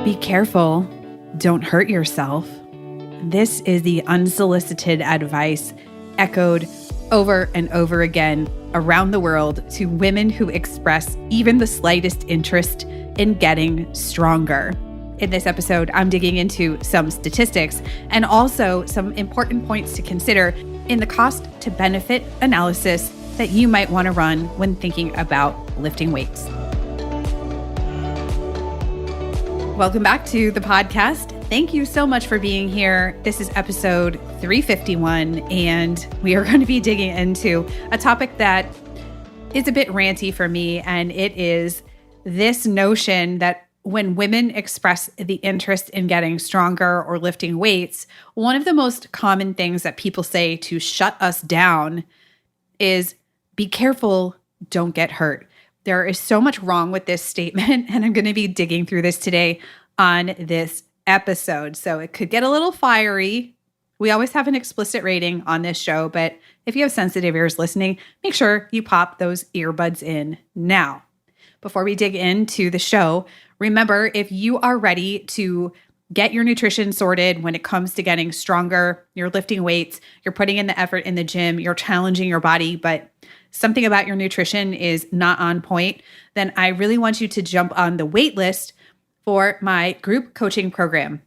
Be careful. Don't hurt yourself. This is the unsolicited advice echoed over and over again around the world to women who express even the slightest interest in getting stronger. In this episode, I'm digging into some statistics and also some important points to consider in the cost to benefit analysis that you might want to run when thinking about lifting weights. Welcome back to the podcast. Thank you so much for being here. This is episode 351, and we are going to be digging into a topic that is a bit ranty for me, and it is this notion that when women express the interest in getting stronger or lifting weights, one of the most common things that people say to shut us down is, be careful, don't get hurt. There is so much wrong with this statement, and I'm going to be digging through this today on this episode. So it could get a little fiery. We always have an explicit rating on this show, but if you have sensitive ears listening, make sure you pop those earbuds in now. Before we dig into the show, remember, if you are ready to get your nutrition sorted when it comes to getting stronger, you're lifting weights, you're putting in the effort in the gym, you're challenging your body, but something about your nutrition is not on point, then I really want you to jump on the wait list for my group coaching program.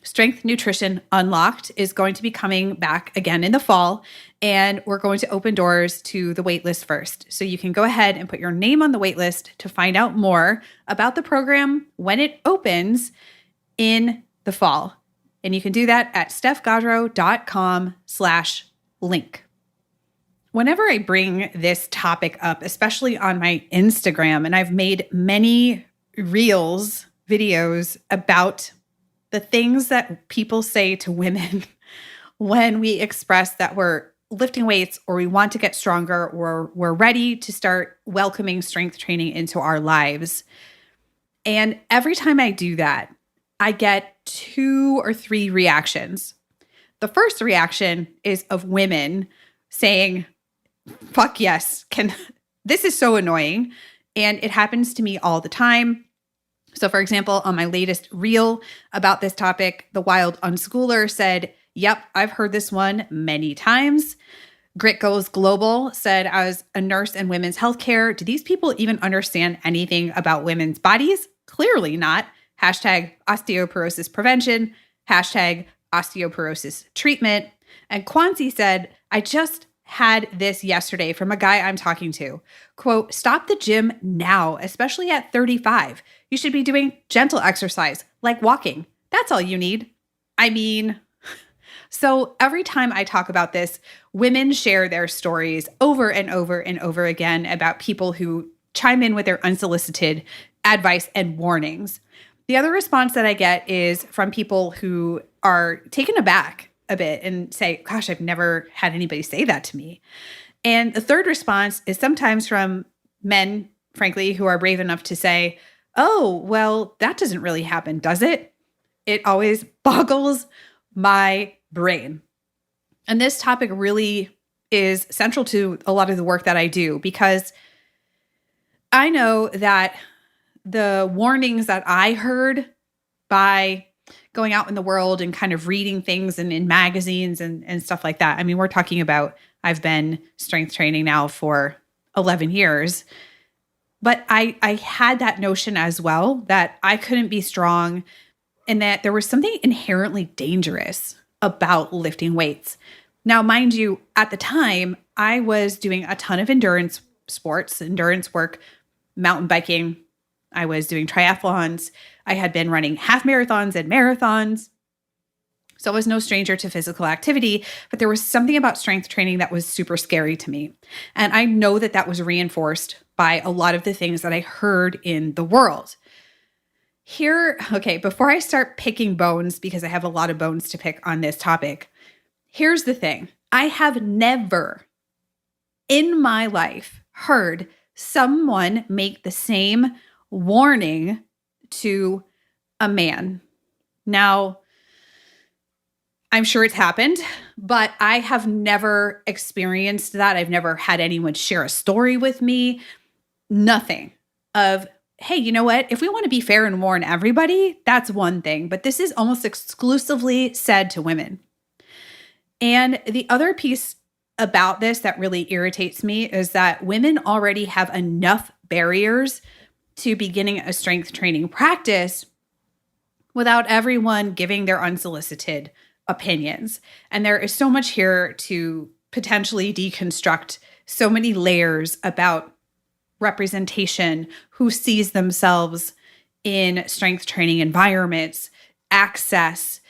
Strength Nutrition Unlocked is going to be coming back again in the fall, and we're going to open doors to the wait list first. So you can go ahead and put your name on the wait list to find out more about the program when it opens in the fall. And you can do that at stephgaudreau.com/link. Whenever I bring this topic up, especially on my Instagram, and I've made many reels, videos about the things that people say to women when we express that we're lifting weights or we want to get stronger or we're ready to start welcoming strength training into our lives. And every time I do that, I get 2 or 3 reactions. The first reaction is of women saying, fuck yes, this is so annoying. And it happens to me all the time. So for example, on my latest reel about this topic, the Wild Unschooler said, yep, I've heard this one many times. Grit Goes Global said, as a nurse in women's healthcare, do these people even understand anything about women's bodies? Clearly not. Hashtag osteoporosis prevention, hashtag osteoporosis treatment. And Kwanzi said, I just had this yesterday from a guy I'm talking to. Quote, stop the gym now, especially at 35. You should be doing gentle exercise like walking. That's all you need. I mean, so every time I talk about this, women share their stories over and over and over again about people who chime in with their unsolicited advice and warnings. The other response that I get is from people who are taken aback a bit and say, gosh, I've never had anybody say that to me. And the third response is sometimes from men, frankly, who are brave enough to say, oh, well, that doesn't really happen, does it? It always boggles my brain. And this topic really is central to a lot of the work that I do, because I know that the warnings that I heard by going out in the world and kind of reading things in magazines and stuff like that. I mean, we're talking about, I've been strength training now for 11 years, but I had that notion as well that I couldn't be strong and that there was something inherently dangerous about lifting weights. Now, mind you, at the time, I was doing a ton of endurance sports, endurance work, mountain biking. I was doing triathlons. I had been running half marathons and marathons. So I was no stranger to physical activity, but there was something about strength training that was super scary to me. And I know that that was reinforced by a lot of the things that I heard in the world. Before I start picking bones, because I have a lot of bones to pick on this topic, here's the thing. I have never in my life heard someone make the same warning to a man. Now, I'm sure it's happened, but I have never experienced that. I've never had anyone share a story with me. Nothing of hey, you know what? If we want to be fair and warn everybody, that's one thing. But this is almost exclusively said to women. And the other piece about this that really irritates me is that women already have enough barriers to beginning a strength training practice without everyone giving their unsolicited opinions. And there is so much here to potentially deconstruct, so many layers about representation, who sees themselves in strength training environments, access,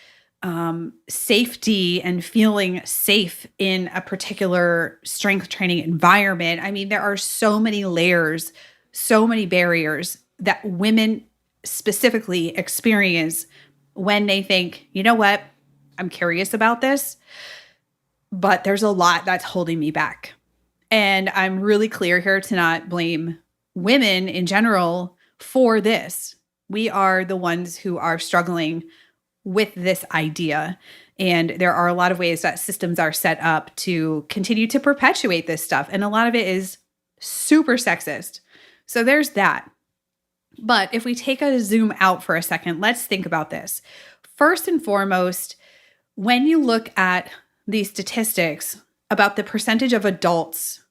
safety, and feeling safe in a particular strength training environment. I mean, there are so many layers, so many barriers that women specifically experience when they think, you know what, I'm curious about this, but there's a lot that's holding me back. And I'm really clear here to not blame women in general for this. We are the ones who are struggling with this idea. And there are a lot of ways that systems are set up to continue to perpetuate this stuff. And a lot of it is super sexist. So there's that. But if we take a zoom out for a second, let's think about this. First and foremost, when you look at these statistics about the percentage of adults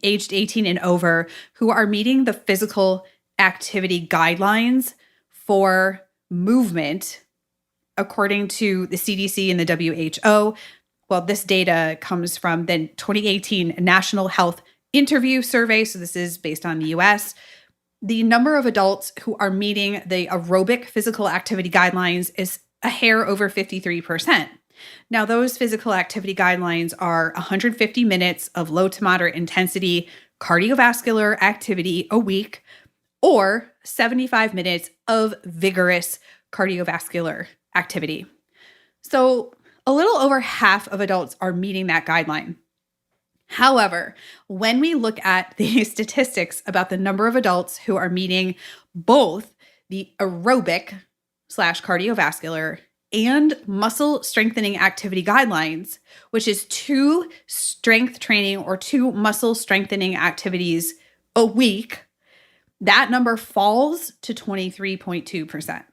aged 18 and over who are meeting the physical activity guidelines for movement, according to the CDC and the WHO, well, this data comes from the 2018 National Health Interview Survey. So this is based on the US. The number of adults who are meeting the aerobic physical activity guidelines is a hair over 53%. Now, those physical activity guidelines are 150 minutes of low to moderate intensity cardiovascular activity a week, or 75 minutes of vigorous cardiovascular activity. So a little over half of adults are meeting that guideline. However, when we look at the statistics about the number of adults who are meeting both the aerobic / cardiovascular and muscle strengthening activity guidelines, which is 2 strength training or 2 muscle strengthening activities a week, that number falls to 23.2%.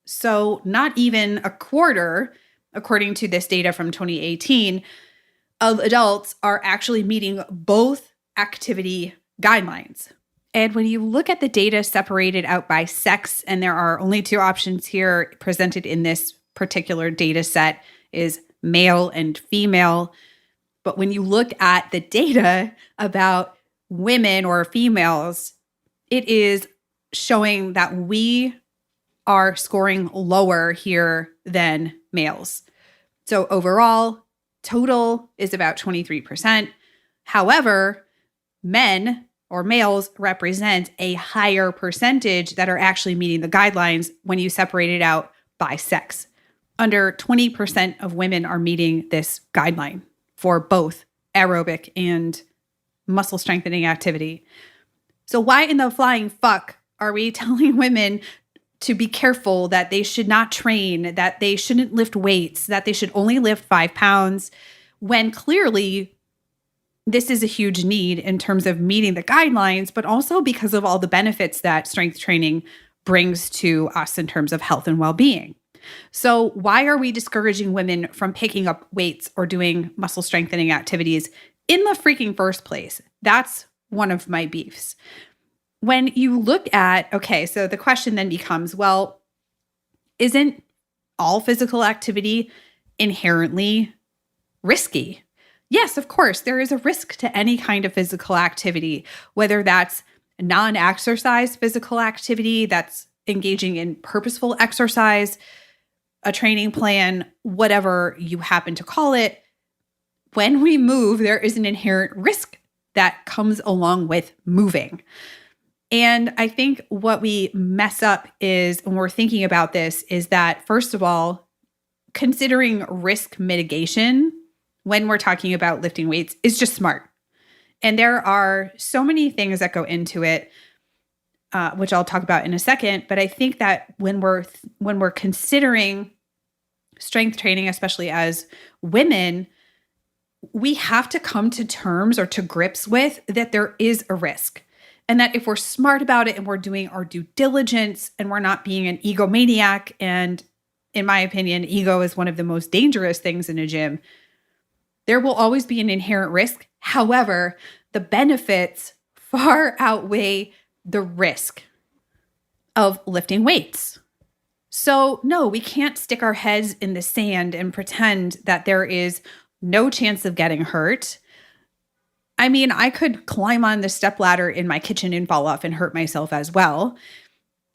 So not even a quarter, according to this data from 2018, of adults are actually meeting both activity guidelines. And when you look at the data separated out by sex, and there are only 2 options here presented in this particular data set, is male and female. But when you look at the data about women or females, it is showing that we are scoring lower here than males. So overall, total is about 23%. However, men or males represent a higher percentage that are actually meeting the guidelines when you separate it out by sex. Under 20% of women are meeting this guideline for both aerobic and muscle strengthening activity. So why in the flying fuck are we telling women to be careful, that they should not train, that they shouldn't lift weights, that they should only lift 5 pounds, when clearly this is a huge need in terms of meeting the guidelines, but also because of all the benefits that strength training brings to us in terms of health and well-being? So why are we discouraging women from picking up weights or doing muscle strengthening activities in the freaking first place? That's one of my beefs. When you look at, okay, so the question then becomes, well, isn't all physical activity inherently risky? Yes, of course, there is a risk to any kind of physical activity, whether that's non-exercise physical activity, that's engaging in purposeful exercise, a training plan, whatever you happen to call it. When we move, there is an inherent risk that comes along with moving. And I think what we mess up is, when we're thinking about this, is that, first of all, considering risk mitigation when we're talking about lifting weights is just smart. And there are so many things that go into it, which I'll talk about in a second. But I think that when we're considering strength training, especially as women, we have to come to terms or to grips with that there is a risk. And that if we're smart about it and we're doing our due diligence and we're not being an egomaniac, and in my opinion, ego is one of the most dangerous things in a gym, there will always be an inherent risk. However, the benefits far outweigh the risk of lifting weights. So no, we can't stick our heads in the sand and pretend that there is no chance of getting hurt. I mean, I could climb on the stepladder in my kitchen and fall off and hurt myself as well.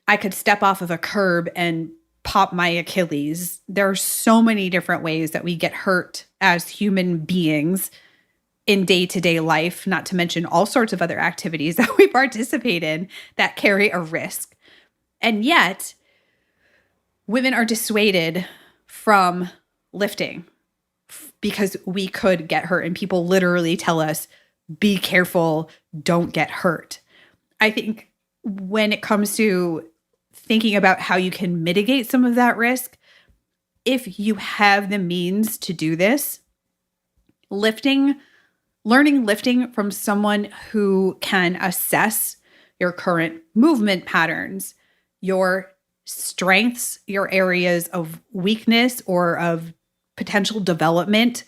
I could step off of a curb and pop my Achilles. There are so many different ways that we get hurt as human beings in day-to-day life, not to mention all sorts of other activities that we participate in that carry a risk. And yet, women are dissuaded from lifting because we could get hurt. And people literally tell us, be careful, don't get hurt. I think when it comes to thinking about how you can mitigate some of that risk, if you have the means to do this, learning lifting from someone who can assess your current movement patterns, your strengths, your areas of weakness or of potential development,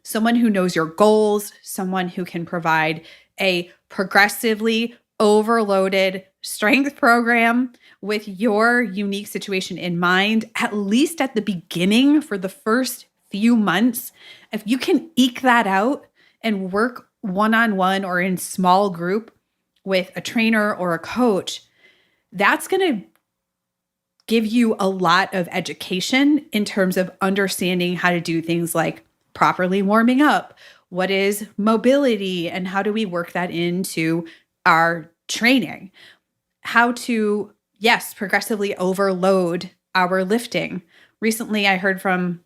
someone who knows your goals, someone who can provide a progressively overloaded strength program with your unique situation in mind, at least at the beginning for the first few months. If you can eke that out and work one-on-one or in small group with a trainer or a coach, that's going to give you a lot of education in terms of understanding how to do things like properly warming up, what is mobility, and how do we work that into our training, how to, yes, progressively overload our lifting. Recently, I heard from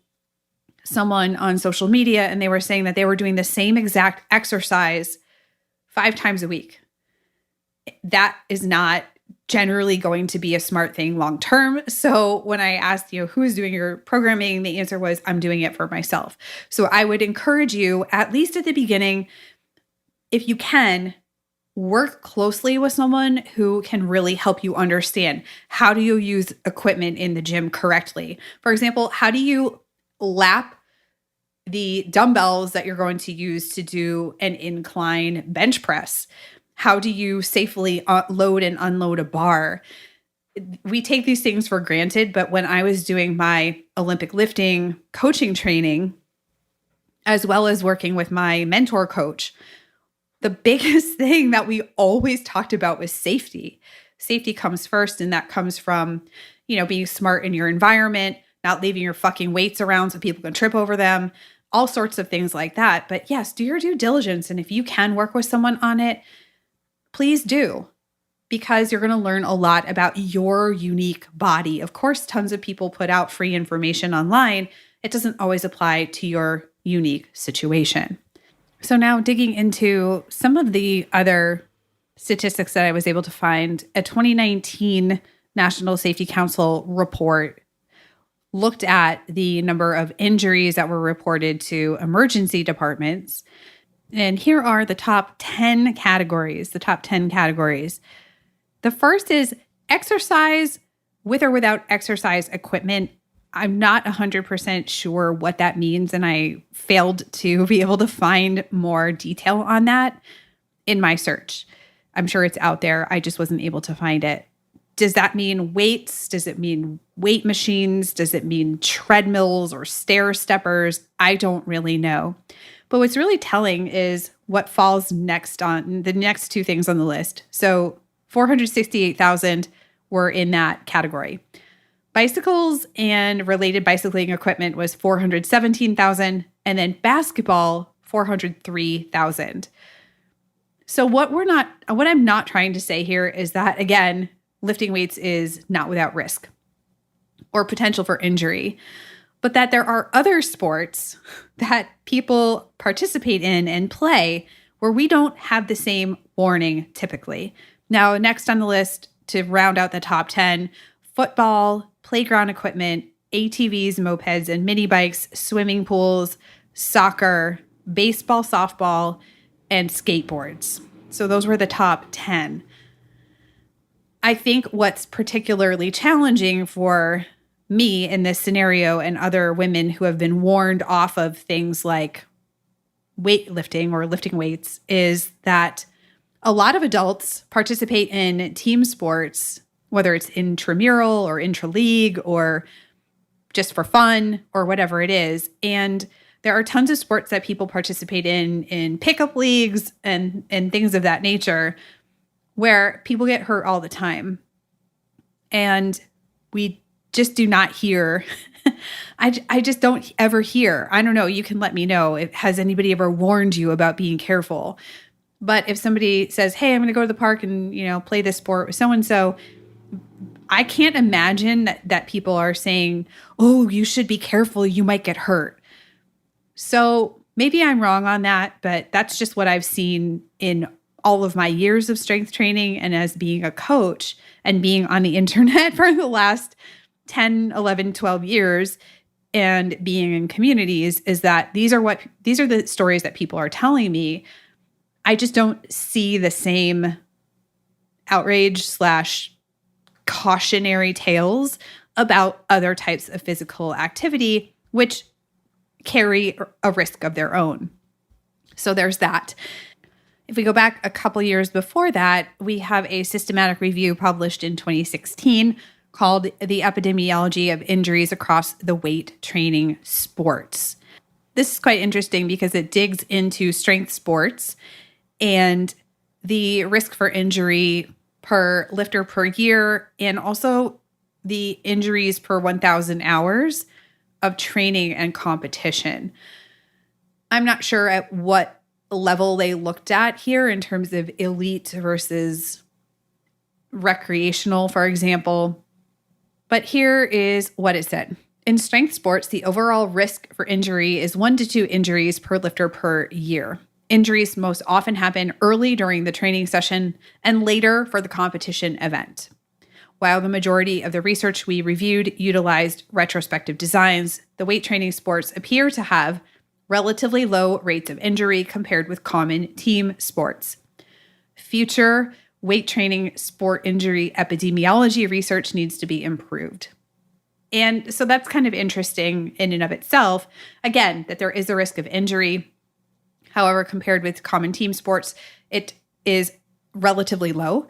someone on social media, and they were saying that they were doing the same exact exercise 5 times a week. That is not generally going to be a smart thing long term. So when I asked, who is doing your programming, the answer was, I'm doing it for myself. So I would encourage you, at least at the beginning, if you can, work closely with someone who can really help you understand how do you use equipment in the gym correctly. For example, how do you lap the dumbbells that you're going to use to do an incline bench press? How do you safely load and unload a bar? We take these things for granted, but when I was doing my Olympic lifting coaching training, as well as working with my mentor coach, the biggest thing that we always talked about was safety. Safety comes first, and that comes from, being smart in your environment, not leaving your fucking weights around so people can trip over them, all sorts of things like that. But yes, do your due diligence. And if you can work with someone on it, please do, because you're going to learn a lot about your unique body. Of course, tons of people put out free information online. It doesn't always apply to your unique situation. So now digging into some of the other statistics that I was able to find, a 2019 National Safety Council report looked at the number of injuries that were reported to emergency departments. And here are the top 10 categories, The first is exercise with or without exercise equipment. I'm not 100% sure what that means, and I failed to be able to find more detail on that in my search. I'm sure it's out there. I just wasn't able to find it. Does that mean weights? Does it mean weight machines? Does it mean treadmills or stair steppers? I don't really know. But what's really telling is what falls next on the next 2 things on the list. So 468,000 were in that category. Bicycles and related bicycling equipment was 417,000, and then basketball, 403,000. So what I'm not trying to say here is that, again, lifting weights is not without risk or potential for injury, but that there are other sports that people participate in and play where we don't have the same warning typically. Now, next on the list to round out the top 10, football, playground equipment, ATVs, mopeds, and mini bikes, swimming pools, soccer, baseball, softball, and skateboards. So those were the top 10. I think what's particularly challenging for me in this scenario and other women who have been warned off of things like weightlifting or lifting weights is that a lot of adults participate in team sports, whether it's intramural or intra-league or just for fun or whatever it is. And there are tons of sports that people participate in pickup leagues and things of that nature where people get hurt all the time. And we just do not hear, I just don't ever hear. I don't know, you can let me know. Has anybody ever warned you about being careful? But if somebody says, hey, I'm going to go to the park and, play this sport with so-and-so, I can't imagine that people are saying, oh, you should be careful, you might get hurt. So maybe I'm wrong on that, but that's just what I've seen in all of my years of strength training and as being a coach and being on the internet for the last 10, 11, 12 years and being in communities is that these are the stories that people are telling me. I just don't see the same outrage / cautionary tales about other types of physical activity, which carry a risk of their own. So there's that. If we go back a couple years before that, we have a systematic review published in 2016 called The Epidemiology of Injuries Across the Weight Training Sports. This is quite interesting because it digs into strength sports and the risk for injury per lifter per year, and also the injuries per 1,000 hours of training and competition. I'm not sure at what level they looked at here in terms of elite versus recreational, for example. But here is what it said. In strength sports, the overall risk for injury is 1 to 2 injuries per lifter per year. Injuries most often happen early during the training session and later for the competition event. While the majority of the research we reviewed utilized retrospective designs, the weight training sports appear to have relatively low rates of injury compared with common team sports. Future weight training sport injury epidemiology research needs to be improved. And so that's kind of interesting in and of itself. Again, that there is a risk of injury. However, compared with common team sports, it is relatively low.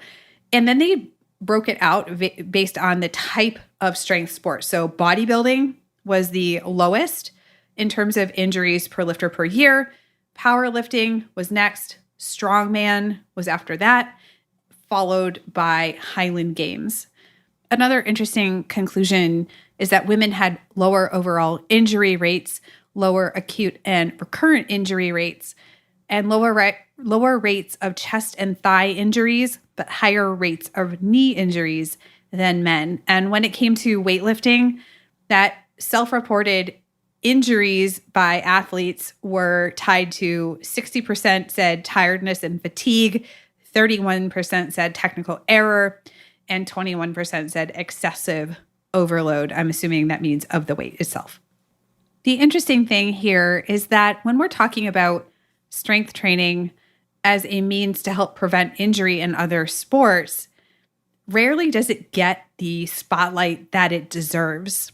And then they broke it out based on the type of strength sport. So bodybuilding was the lowest in terms of injuries per lifter per year. Powerlifting was next. Strongman was after that, followed by Highland Games. Another interesting conclusion is that women had lower overall injury rates, lower acute and recurrent injury rates, and lower rates of chest and thigh injuries, but higher rates of knee injuries than men. And when it came to weightlifting, that self-reported injuries by athletes were tied to 60% said tiredness and fatigue, 31% said technical error, and 21% said excessive overload. I'm assuming that means of the weight itself. The interesting thing here is that when we're talking about strength training as a means to help prevent injury in other sports, rarely does it get the spotlight that it deserves.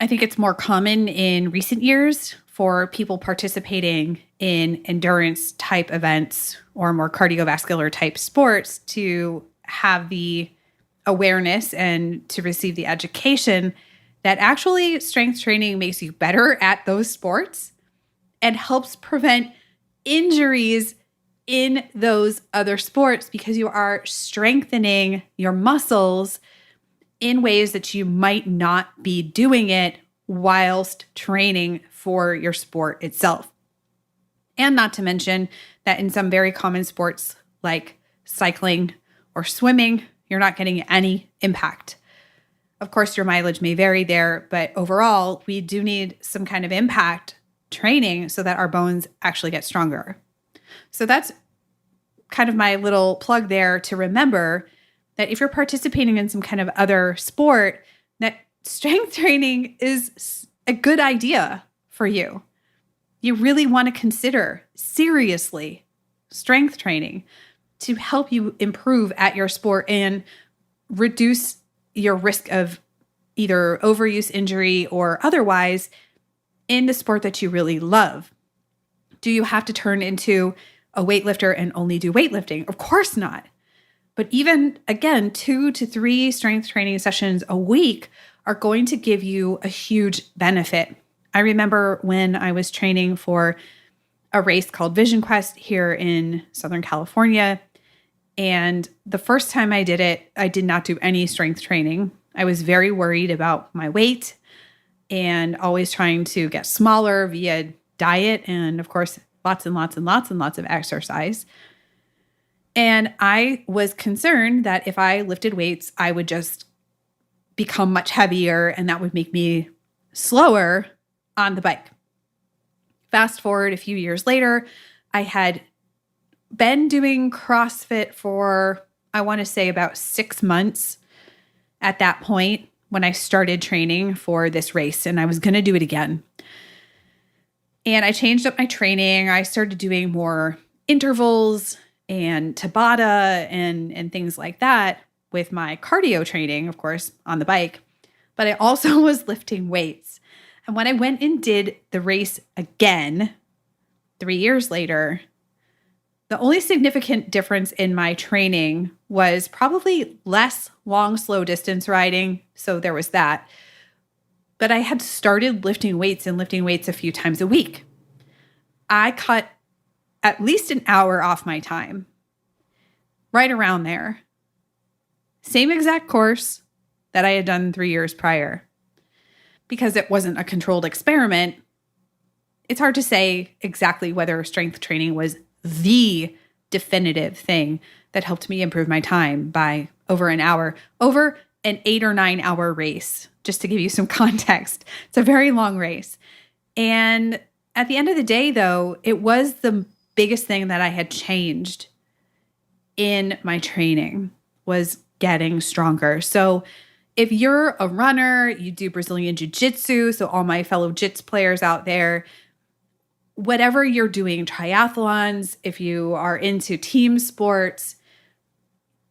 I think it's more common in recent years for people participating in endurance type events or more cardiovascular type sports to have the awareness and to receive the education that actually strength training makes you better at those sports and helps prevent injuries in those other sports because you are strengthening your muscles in ways that you might not be doing it whilst training for your sport itself. And not to mention that in some very common sports like cycling or swimming, you're not getting any impact. Of course, your mileage may vary there, but overall, we do need some kind of impact training so that our bones actually get stronger. So that's kind of my little plug there to remember that if you're participating in some kind of other sport, that strength training is a good idea for you. You really want to consider seriously strength training to help you improve at your sport and reduce your risk of either overuse, injury, or otherwise in the sport that you really love. Do you have to turn into a weightlifter and only do weightlifting? Of course not. But even, again, 2 to 3 strength training sessions a week are going to give you a huge benefit. I remember when I was training for a race called Vision Quest here in Southern California. And the first time I did it, I did not do any strength training. I was very worried about my weight and always trying to get smaller via diet and, of course, lots and lots and lots and lots of exercise. And I was concerned that if I lifted weights, I would just become much heavier and that would make me slower on the bike. Fast forward a few years later, I had been doing CrossFit for, I want to say, about 6 months at that point when I started training for this race, and I was going to do it again. And I changed up my training. I started doing more intervals and Tabata and things like that with my cardio training, of course, on the bike. But I also was lifting weights. And when I went and did the race again 3 years later, the only significant difference in my training was probably less long, slow distance riding. So there was that. But I had started lifting weights a few times a week. I cut at least an hour off my time, right around there. Same exact course that I had done 3 years prior. Because it wasn't a controlled experiment, it's hard to say exactly whether strength training was the definitive thing that helped me improve my time by over an hour, over an 8 or 9 hour race, just to give you some context. It's a very long race. And at the end of the day, though, it was the biggest thing that I had changed in my training was getting stronger. So if you're a runner, you do Brazilian Jiu-Jitsu, so all my fellow Jits players out there, whatever you're doing, triathlons, if you are into team sports,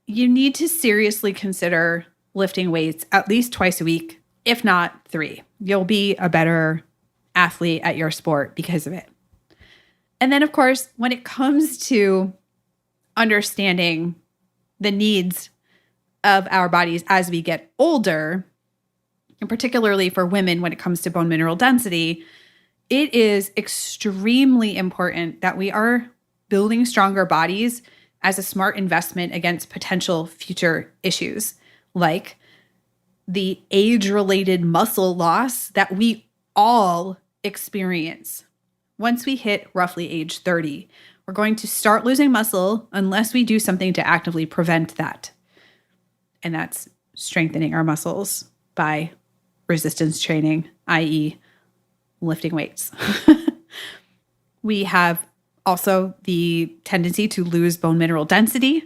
you need to seriously consider lifting weights at least twice a week, if not 3. You'll be a better athlete at your sport because of it. And then, of course, when it comes to understanding the needs of our bodies as we get older, and particularly for women when it comes to bone mineral density, it is extremely important that we are building stronger bodies as a smart investment against potential future issues, like the age-related muscle loss that we all experience. Once we hit roughly age 30, we're going to start losing muscle unless we do something to actively prevent that. And that's strengthening our muscles by resistance training, i.e., lifting weights. We have also the tendency to lose bone mineral density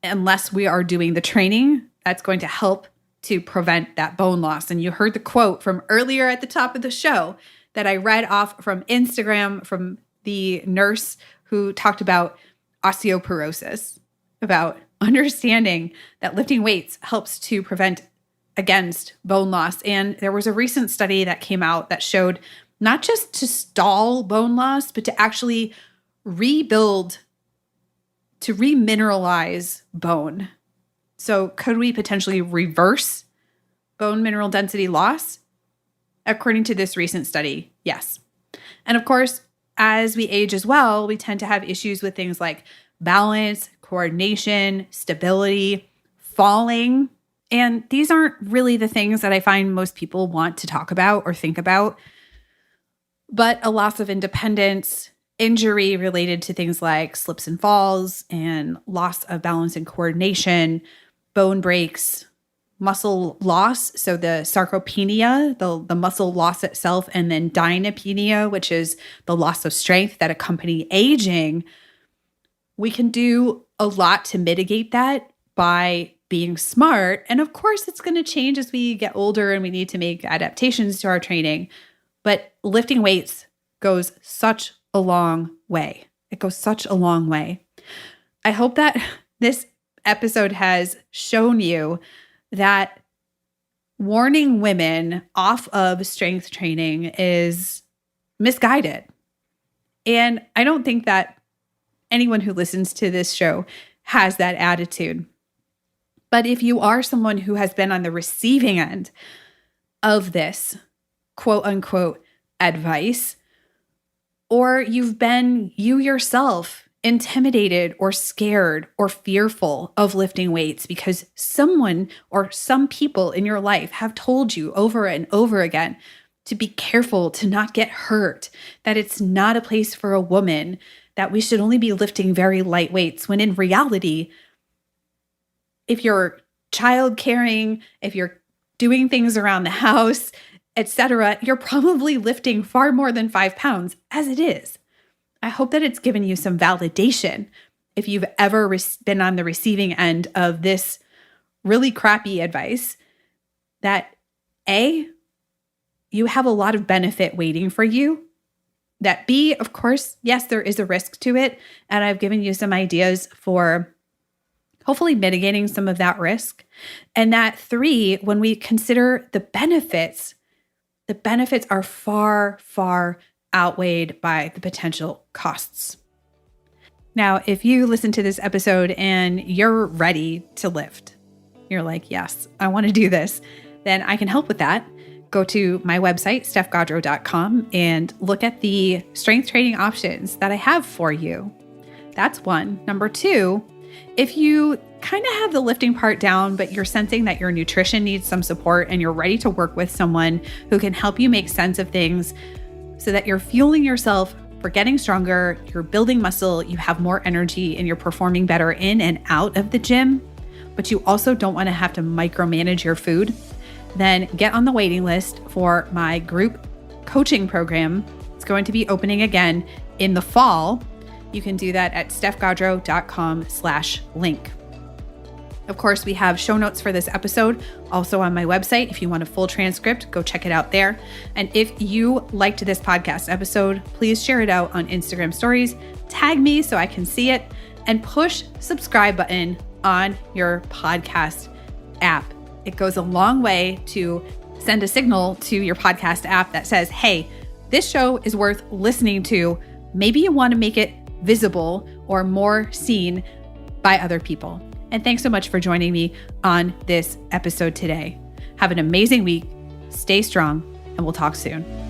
unless we are doing the training that's going to help to prevent that bone loss. And you heard the quote from earlier at the top of the show that I read off from Instagram from the nurse who talked about osteoporosis, about understanding that lifting weights helps to prevent against bone loss. And there was a recent study that came out that showed not just to stall bone loss, but to actually rebuild, to remineralize bone. So could we potentially reverse bone mineral density loss? According to this recent study, yes. And of course, as we age as well, we tend to have issues with things like balance, coordination, stability, falling. And these aren't really the things that I find most people want to talk about or think about. But a loss of independence, injury related to things like slips and falls, and loss of balance and coordination, bone breaks, muscle loss, so the sarcopenia, the muscle loss itself, and then dynapenia, which is the loss of strength that accompany aging. We can do a lot to mitigate that by being smart. And of course, it's going to change as we get older and we need to make adaptations to our training. But lifting weights goes such a long way. It goes such a long way. I hope that this episode has shown you that warning women off of strength training is misguided. And I don't think that anyone who listens to this show has that attitude. But if you are someone who has been on the receiving end of this quote unquote advice, or you've been you yourself intimidated or scared or fearful of lifting weights because someone or some people in your life have told you over and over again to be careful, to not get hurt, that it's not a place for a woman, that we should only be lifting very light weights, when in reality, if you're child caring, if you're doing things around the house, etc., you're probably lifting far more than 5 pounds as it is. I hope that it's given you some validation if you've ever been on the receiving end of this really crappy advice, that A, you have a lot of benefit waiting for you. That B, of course, yes, there is a risk to it. And I've given you some ideas for hopefully mitigating some of that risk. And that 3, when we consider the benefits are far, far outweighed by the potential costs. Now, if you listen to this episode and you're ready to lift, you're like, yes, I want to do this, then I can help with that. Go to my website, stephgaudreau.com, and look at the strength training options that I have for you. That's one. Number 2, if you kind of have the lifting part down, but you're sensing that your nutrition needs some support and you're ready to work with someone who can help you make sense of things so that you're fueling yourself for getting stronger, you're building muscle, you have more energy, and you're performing better in and out of the gym, but you also don't want to have to micromanage your food, then get on the waiting list for my group coaching program. It's going to be opening again in the fall. You can do that at stephgaudreau.com/link. Of course, we have show notes for this episode also on my website. If you want a full transcript, go check it out there. And if you liked this podcast episode, please share it out on Instagram stories, tag me so I can see it, and push subscribe button on your podcast app. It goes a long way to send a signal to your podcast app that says, hey, this show is worth listening to. Maybe you want to make it visible or more seen by other people. And thanks so much for joining me on this episode today. Have an amazing week. Stay strong, and we'll talk soon.